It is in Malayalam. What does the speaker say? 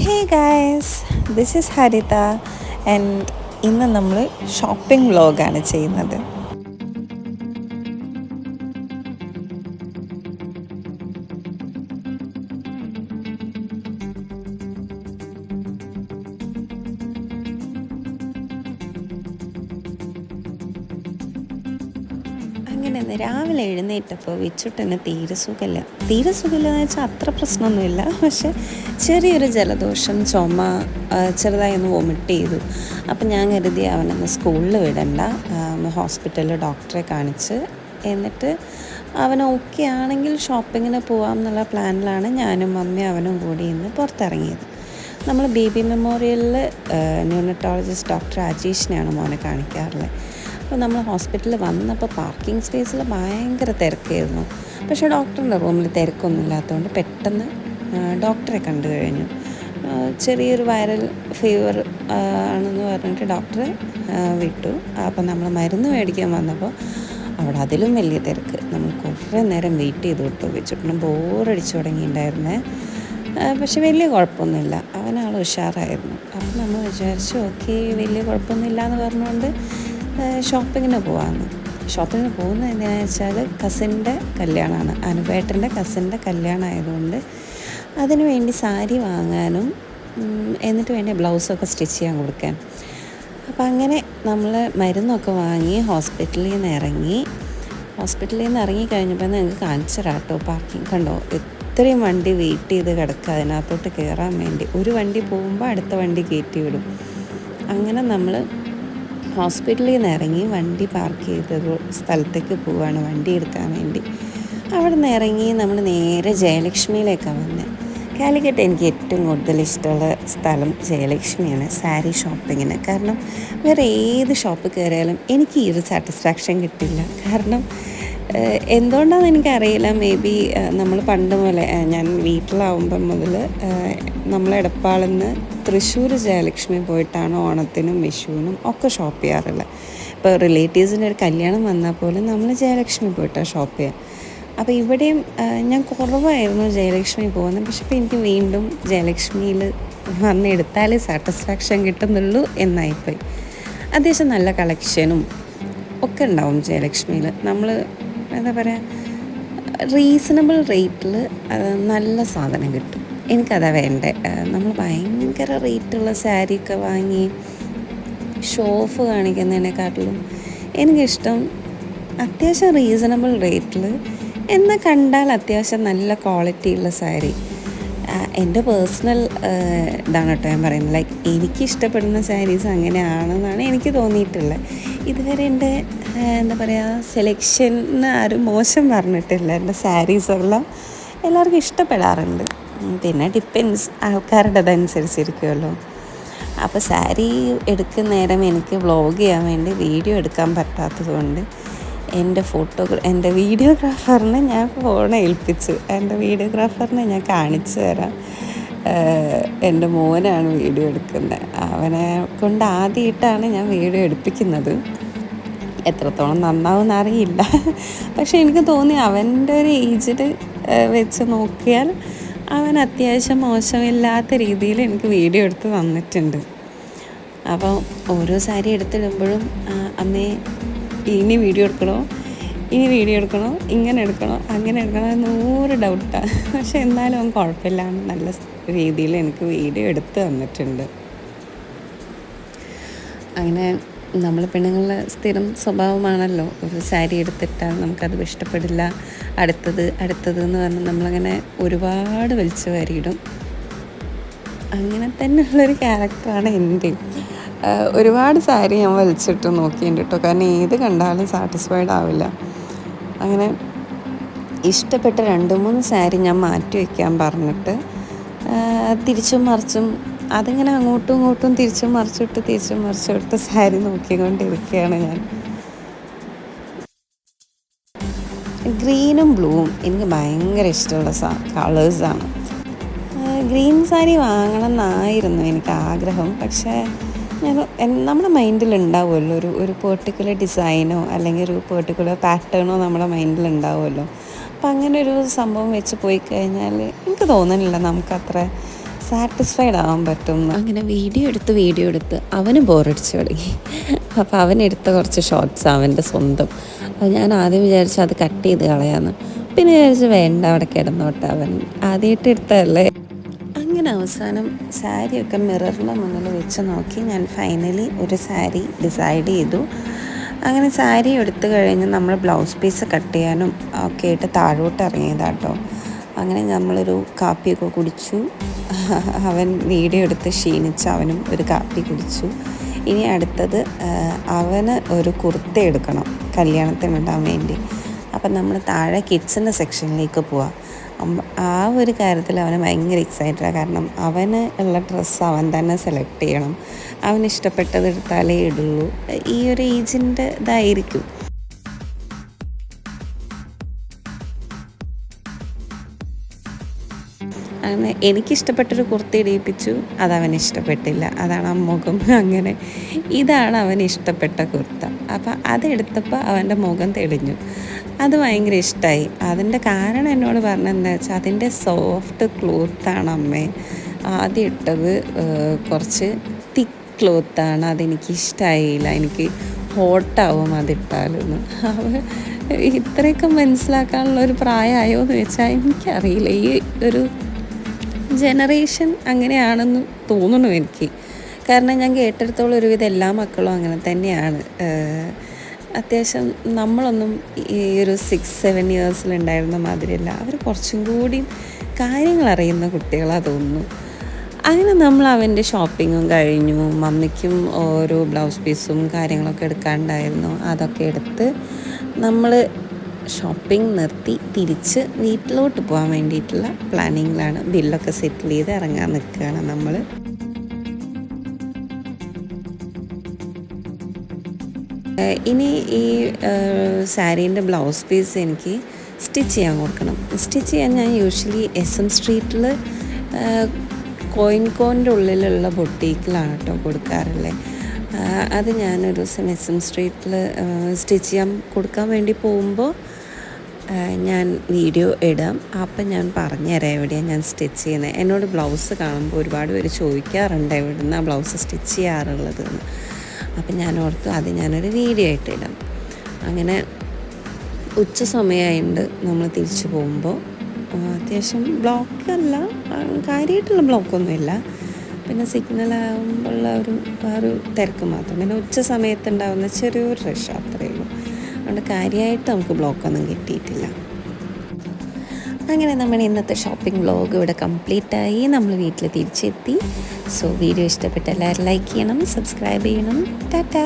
Hey guys, this is Haritha and ഇന്ന് നമ്മൾ ഷോപ്പിംഗ് വ്ളോഗാണ് ചെയ്യുന്നത്. അങ്ങനെ രാവിലെ എഴുന്നേറ്റപ്പോൾ വിച്ചുട്ടന് തീരെ സുഖമില്ല എന്ന് വെച്ചാൽ അത്ര പ്രശ്നമൊന്നുമില്ല. പക്ഷെ ചെറിയൊരു ജലദോഷം, ചുമ, ചെറുതായി ഒന്ന് വൊമിറ്റ് ചെയ്തു. അപ്പം ഞാൻ കരുതി അവനൊന്ന് സ്കൂളിൽ വിടണ്ട, ഹോസ്പിറ്റലിൽ ഡോക്ടറെ കാണിച്ച് എന്നിട്ട് അവൻ ഓക്കെ ആണെങ്കിൽ ഷോപ്പിങ്ങിന് പോകാം എന്നുള്ള പ്ലാനിലാണ് ഞാനും മമ്മിയും അവനും കൂടി ഇന്ന് പുറത്തിറങ്ങിയത്. നമ്മൾ ബേബി മെമ്മോറിയലിൽ ന്യൂണറ്റോളജിസ്റ്റ് ഡോക്ടർ അജീഷിനെയാണ് മോനെ കാണിക്കാറുള്ളത്. അപ്പോൾ നമ്മൾ ഹോസ്പിറ്റലിൽ വന്നപ്പോൾ പാർക്കിംഗ് സ്പേസിൽ ഭയങ്കര തിരക്കായിരുന്നു. പക്ഷേ ഡോക്ടറിൻ്റെ റൂമിൽ തിരക്കൊന്നും ഇല്ലാത്തതുകൊണ്ട് പെട്ടെന്ന് ഡോക്ടറെ കണ്ടു കഴിഞ്ഞു. ചെറിയൊരു വൈറൽ ഫീവർ ആണെന്ന് പറഞ്ഞിട്ട് ഡോക്ടറെ വിട്ടു. അപ്പോൾ നമ്മൾ മരുന്ന് മേടിക്കാൻ വന്നപ്പോൾ അവിടെ അതിലും വലിയ തിരക്ക്. നമ്മൾ കുറേ നേരം വെയിറ്റ് ചെയ്ത് വിട്ടു. വെച്ചിട്ടും ബോറടിച്ചു തുടങ്ങിയിട്ടുണ്ടായിരുന്നേ. പക്ഷെ വലിയ കുഴപ്പമൊന്നുമില്ല, അവനാൾ ഉഷാറായിരുന്നു. അപ്പം നമ്മൾ വിചാരിച്ചു ഓക്കെ, വലിയ കുഴപ്പമൊന്നുമില്ല എന്ന് പറഞ്ഞുകൊണ്ട് ഷോപ്പിങ്ങിന് പോകാമെന്ന്. ഷോപ്പിങ്ങിന് പോകുന്നത് എന്തിനാണെന്ന് വെച്ചാൽ കസിൻ്റെ കല്യാണമാണ്, അനുപേട്ടൻ്റെ കസിൻ്റെ കല്യാണം ആയതുകൊണ്ട് അതിനു വേണ്ടി സാരി വാങ്ങാനും എന്നിട്ട് വേണ്ടി ബ്ലൗസൊക്കെ സ്റ്റിച്ച് ചെയ്യാൻ കൊടുക്കാൻ. അപ്പം അങ്ങനെ നമ്മൾ മരുന്നൊക്കെ വാങ്ങി ഹോസ്പിറ്റലിൽ നിന്ന് ഇറങ്ങി കഴിഞ്ഞപ്പോൾ നിങ്ങൾക്ക് കാണിച്ചു തരാം കേട്ടോ. പാർക്കിംഗ് കണ്ടോ, ഇത്രയും വണ്ടി വെയിറ്റ് ചെയ്ത് കിടക്കുക അതിനകത്തോട്ട് കയറാൻ വേണ്ടി. ഒരു വണ്ടി പോകുമ്പോൾ അടുത്ത വണ്ടി കയറ്റി വിടും. അങ്ങനെ നമ്മൾ ഹോസ്പിറ്റലിൽ നിന്ന് ഇറങ്ങി വണ്ടി പാർക്ക് ചെയ്ത സ്ഥലത്തേക്ക് പോവുകയാണ് വണ്ടി എടുക്കാൻ വേണ്ടി. അവിടെ നിന്ന് ഇറങ്ങി നമ്മൾ നേരെ ജയലക്ഷ്മിയിലേക്കാണ് വന്നത്. കാലിക്കറ്റ് എനിക്ക് ഏറ്റവും കൂടുതൽ ഇഷ്ടമുള്ള സ്ഥലം ജയലക്ഷ്മിയാണ് സാരി ഷോപ്പിങ്ങിന്. കാരണം വേറെ ഏത് ഷോപ്പ് കയറിയാലും എനിക്ക് ഈ ഒരു സാറ്റിസ്ഫാക്ഷൻ കിട്ടില്ല. കാരണം എന്തുകൊണ്ടാണെന്ന് എനിക്കറിയില്ല. മേ ബി നമ്മൾ പണ്ട് മുതലേ, ഞാൻ വീട്ടിലാവുമ്പം മുതൽ നമ്മൾ എടപ്പാളിൽ നിന്ന് തൃശ്ശൂർ ജയലക്ഷ്മി പോയിട്ടാണ് ഓണത്തിനും വിഷുവിനും ഒക്കെ ഷോപ്പ് ചെയ്യാറുള്ളത്. ഇപ്പോൾ റിലേറ്റീവ്സിൻ്റെ ഒരു കല്യാണം വന്നാൽ പോലും നമ്മൾ ജയലക്ഷ്മി പോയിട്ടാണ് ഷോപ്പ് ചെയ്യുക. അപ്പോൾ ഇവിടെയും ഞാൻ കുറവായിരുന്നു ജയലക്ഷ്മി പോകുന്നത്. പക്ഷെ ഇപ്പോൾ എനിക്ക് വീണ്ടും ജയലക്ഷ്മിയിൽ വന്നെടുത്താലേ സാറ്റിസ്ഫാക്ഷൻ കിട്ടുന്നുള്ളൂ എന്നായിപ്പോയി. അത്യാവശ്യം നല്ല കളക്ഷനും ഒക്കെ ഉണ്ടാവും ജയലക്ഷ്മിയിൽ. നമ്മൾ എന്താ പറയുക, റീസണബിൾ റേറ്റിൽ നല്ല സാധനം കിട്ടും. എനിക്കതാ വേണ്ടേ. നമ്മൾ ഭയങ്കര റേറ്റുള്ള സാരിയൊക്കെ വാങ്ങി ഷോ ഓഫ് കാണിക്കുന്നതിനെക്കാട്ടിലും എനിക്കിഷ്ടം അത്യാവശ്യം റീസണബിൾ റേറ്റിൽ എന്നാൽ കണ്ടാൽ അത്യാവശ്യം നല്ല ക്വാളിറ്റിയുള്ള സാരി. എൻ്റെ പേഴ്സണൽ ഇതാണ് കേട്ടോ ഞാൻ പറയുന്നത്. ലൈക്ക് എനിക്കിഷ്ടപ്പെടുന്ന സാരീസ് അങ്ങനെയാണെന്നാണ് എനിക്ക് തോന്നിയിട്ടുള്ളത്. ഇതുവരെ എൻ്റെ എന്താ പറയുക സെലക്ഷന് ആരും മോശം പറഞ്ഞിട്ടില്ല. എൻ്റെ സാരീസെല്ലാം എല്ലാവർക്കും ഇഷ്ടപ്പെടാറുണ്ട്. പിന്നെ ഡിപ്പെൻസ്, ആൾക്കാരുടേതനുസരിച്ചിരിക്കുമല്ലോ. അപ്പോൾ സാരി എടുക്കുന്ന നേരം എനിക്ക് വ്ളോഗ് ചെയ്യാൻ വേണ്ടി വീഡിയോ എടുക്കാൻ പറ്റാത്തത് കൊണ്ട് എൻ്റെ വീഡിയോഗ്രാഫറിനെ ഞാൻ ഫോൺ ഏൽപ്പിച്ചു. എൻ്റെ വീഡിയോഗ്രാഫറിനെ ഞാൻ കാണിച്ചു തരാം. എൻ്റെ മോനാണ് വീഡിയോ എടുക്കുന്നത്. അവനെ കൊണ്ട് ആദ്യമായിട്ടാണ് ഞാൻ വീഡിയോ എടുപ്പിക്കുന്നത്. എത്രത്തോളം നന്നാവുമെന്ന് അറിയില്ല. പക്ഷെ എനിക്ക് തോന്നി അവൻ്റെ ഒരു ഏജിൽ വെച്ച് നോക്കിയാൽ അവൻ അത്യാവശ്യം മോശമില്ലാത്ത രീതിയിൽ എനിക്ക് വീഡിയോ എടുത്ത് തന്നിട്ടുണ്ട്. അപ്പോൾ ഓരോ സാരി എടുത്തിടുമ്പോഴും അമ്മേ ഇനി വീഡിയോ എടുക്കണോ, ഇങ്ങനെ എടുക്കണോ, അങ്ങനെ എടുക്കണോ 100 ഡൗട്ടാണ്. പക്ഷെ എന്നാലും അവൻ കുഴപ്പമില്ല, നല്ല രീതിയിൽ എനിക്ക് വീഡിയോ എടുത്ത് തന്നിട്ടുണ്ട്. അങ്ങനെ നമ്മൾ പെണ്ണുങ്ങളുടെ സ്ഥിരം സ്വഭാവമാണല്ലോ, ഒരു സാരി എടുത്തിട്ടാൽ നമുക്കത് ഇഷ്ടപ്പെടില്ല, അടുത്തത് എന്ന് പറഞ്ഞ് നമ്മളങ്ങനെ ഒരുപാട് വലിച്ചു വാരിയിടും. അങ്ങനെ തന്നെയുള്ളൊരു ക്യാരക്ടറാണ് എൻ്റെ. ഒരുപാട് സാരി ഞാൻ വലിച്ചിട്ട് നോക്കിയിട്ടുണ്ട് കേട്ടോ. കാരണം ഏത് കണ്ടാലും സാറ്റിസ്ഫൈഡ് ആവില്ല. അങ്ങനെ ഇഷ്ടപ്പെട്ട 2-3 സാരി ഞാൻ മാറ്റി വയ്ക്കാൻ പറഞ്ഞിട്ട് തിരിച്ചും മറിച്ചും അതിങ്ങനെ അങ്ങോട്ടും ഇങ്ങോട്ടും തിരിച്ചും മറിച്ചിട്ട് സാരി നോക്കിക്കൊണ്ടിരിക്കുകയാണ് ഞാൻ. ഗ്രീനും ബ്ലൂവും എനിക്ക് ഭയങ്കര ഇഷ്ടമുള്ള കളേഴ്സാണ്. ഗ്രീൻ സാരി വാങ്ങണം എന്നായിരുന്നു എനിക്ക് ആഗ്രഹം. പക്ഷേ നമ്മുടെ മൈൻഡിൽ ഉണ്ടാവുമല്ലോ ഒരു പെർട്ടിക്കുലർ ഡിസൈനോ അല്ലെങ്കിൽ ഒരു പെർട്ടിക്കുലർ പാറ്റേണോ നമ്മുടെ മൈൻഡിൽ ഉണ്ടാവുമല്ലോ. അപ്പം അങ്ങനെ ഒരു സംഭവം വെച്ച് പോയി കഴിഞ്ഞാൽ എനിക്ക് തോന്നുന്നില്ല നമുക്കത്ര സാറ്റിസ്ഫൈഡ് ആവാൻ പറ്റും. അങ്ങനെ വീഡിയോ എടുത്ത് അവന് ബോറടിച്ച് തുടങ്ങി. അപ്പോൾ അവനെടുത്ത കുറച്ച് ഷോർട്ട്സ് അവൻ്റെ സ്വന്തം. അപ്പോൾ ഞാൻ ആദ്യം വിചാരിച്ചു അത് കട്ട് ചെയ്ത് കളയാമെന്ന്. പിന്നെ വിചാരിച്ചു വേണ്ട, അവിടെ കിടന്നോട്ടെ, അവൻ ആദ്യമായിട്ട് എടുത്തതല്ലേ. അങ്ങനെ അവസാനം സാരിയൊക്കെ മിററിൻ്റെ മുന്നിൽ വെച്ച് നോക്കി ഞാൻ ഫൈനലി ഒരു സാരി ഡിസൈഡ് ചെയ്തു. അങ്ങനെ സാരി എടുത്തു കഴിഞ്ഞ് നമ്മൾ ബ്ലൗസ് പീസ് കട്ട് ചെയ്യാനും ഒക്കെ ആയിട്ട് താഴോട്ട് ഇറങ്ങിയതാട്ടോ. അങ്ങനെ നമ്മളൊരു കാപ്പിയൊക്കെ കുടിച്ചു. അവൻ വീഡിയോ എടുത്ത് ക്ഷീണിച്ച് അവനും ഒരു കാപ്പി കുടിച്ചു. ഇനി അടുത്തത് അവന് ഒരു കുർത്ത എടുക്കണം കല്യാണത്തിന് ഇടാൻ വേണ്ടി. അപ്പം നമ്മൾ താഴെ കിഡ്സിൻ്റെ സെക്ഷനിലേക്ക് പോവാം. ആ ഒരു കാര്യത്തിൽ അവന് ഭയങ്കര എക്സൈറ്റഡാണ്. കാരണം അവന് ഉള്ള ഡ്രസ്സ് അവൻ തന്നെ സെലക്ട് ചെയ്യണം. അവന് ഇഷ്ടപ്പെട്ടത് എടുത്താലേ ഇടുള്ളൂ. ഈ ഒരു ഏജിൻ്റെ ഇതായിരിക്കും. അങ്ങനെ എനിക്കിഷ്ടപ്പെട്ടൊരു കുർത്ത ഇടിയിപ്പിച്ചു, അതവന് ഇഷ്ടപ്പെട്ടില്ല. അതാണ് ആ മുഖം. അങ്ങനെ ഇതാണ് അവന് ഇഷ്ടപ്പെട്ട കുർത്ത. അപ്പം അതെടുത്തപ്പോൾ അവൻ്റെ മുഖം തെളിഞ്ഞു. അത് ഭയങ്കര ഇഷ്ടമായി. അതിൻ്റെ കാരണം എന്നോട് പറഞ്ഞതെന്താ വെച്ചാൽ അതിൻ്റെ സോഫ്റ്റ് ക്ലോത്താണ് അമ്മേ ആദ്യം ഇട്ടത്. കുറച്ച് തിക്ക് ക്ലോത്താണ്, അതെനിക്കിഷ്ടമായില്ല, എനിക്ക് ഹോട്ടാവും അതിട്ടാലെന്ന്. അവ ഇത്രയൊക്കെ മനസ്സിലാക്കാനുള്ള ഒരു പ്രായമായോ എന്ന് വെച്ചാൽ എനിക്കറിയില്ല. ഈ ഒരു ജനറേഷൻ അങ്ങനെയാണെന്ന് തോന്നുന്നു എനിക്ക്. കാരണം ഞാൻ കേട്ടിടത്തോളം ഒരുവിധം എല്ലാ മക്കളും അങ്ങനെ തന്നെയാണ്. അത്യാവശ്യം നമ്മളൊന്നും ഈ ഒരു 6-7 ഇയേഴ്സിലുണ്ടായിരുന്ന മാതിരിയല്ല. അവർ കുറച്ചും കൂടി കാര്യങ്ങൾ അറിയുന്ന കുട്ടികളാണ് തോന്നുന്നു. അങ്ങനെ നമ്മൾ അവൻ്റെ ഷോപ്പിങ്ങും കഴിഞ്ഞു. മമ്മിക്കും ഓരോ ബ്ലൗസ് പീസും കാര്യങ്ങളൊക്കെ എടുക്കാനുണ്ടായിരുന്നു. അതൊക്കെ എടുത്ത് നമ്മൾ ഷോപ്പിംഗ് നിർത്തി തിരിച്ച് വീട്ടിലോട്ട് പോകാൻ വേണ്ടിയിട്ടുള്ള പ്ലാനിങ്ങിലാണ്. ബില്ലൊക്കെ സെറ്റിൽ ചെയ്ത് ഇറങ്ങാൻ നിൽക്കുകയാണ് നമ്മൾ. ഇനി ഈ സാരീൻ്റെ ബ്ലൗസ് പീസ് എനിക്ക് സ്റ്റിച്ച് ചെയ്യാൻ കൊടുക്കണം. സ്റ്റിച്ച് ചെയ്യാൻ ഞാൻ യൂഷ്വലി SM സ്ട്രീറ്റിൽ കോയിൻകോൻ്റെ ഉള്ളിലുള്ള ബൊട്ടീക്കിലാണ് കേട്ടോ കൊടുക്കാറുള്ളത്. അത് ഞാനൊരു ദിവസം SM സ്ട്രീറ്റിൽ സ്റ്റിച്ച് ചെയ്യാൻ കൊടുക്കാൻ വേണ്ടി പോകുമ്പോൾ ഞാൻ വീഡിയോ ഇടാം. അപ്പം ഞാൻ പറഞ്ഞുതരാം എവിടെയാണ് ഞാൻ സ്റ്റിച്ച് ചെയ്യുന്നത്. എന്നോട് ബ്ലൗസ് കാണുമ്പോൾ ഒരുപാട് പേര് ചോദിക്കാറുണ്ട് എവിടുന്നാണ് ബ്ലൗസ് സ്റ്റിച്ച് ചെയ്യാറുള്ളതെന്ന്. അപ്പം ഞാൻ ഓർത്തു അത് ഞാനൊരു വീഡിയോ ആയിട്ട് ഇടാം. അങ്ങനെ ഉച്ച സമയമായിട്ട് നമ്മൾ തിരിച്ചു പോകുമ്പോൾ അത്യാവശ്യം ബ്ലോക്കല്ല, കാര്യമായിട്ടുള്ള ബ്ലോക്കൊന്നുമില്ല. പിന്നെ സിഗ്നലാകുമ്പോഴുള്ള ഒരു തിരക്ക് മാത്രം. പിന്നെ ഉച്ച സമയത്തുണ്ടാകുന്ന ചെറിയൊരു റഷ് അത്രയേ ഉള്ളൂ. അതുകൊണ്ട് കാര്യമായിട്ട് നമുക്ക് ബ്ലോക്കൊന്നും കിട്ടിയിട്ടില്ല. അങ്ങനെ നമ്മുടെ ഇന്നത്തെ ഷോപ്പിംഗ് വ്ലോഗ് ഇവിടെ കംപ്ലീറ്റായി. നമ്മൾ വീട്ടിൽ തിരിച്ചെത്തി. സോ വീഡിയോ ഇഷ്ടപ്പെട്ട എല്ലാവരും ലൈക്ക് ചെയ്യണം, സബ്സ്ക്രൈബ് ചെയ്യണം. ടാറ്റാ.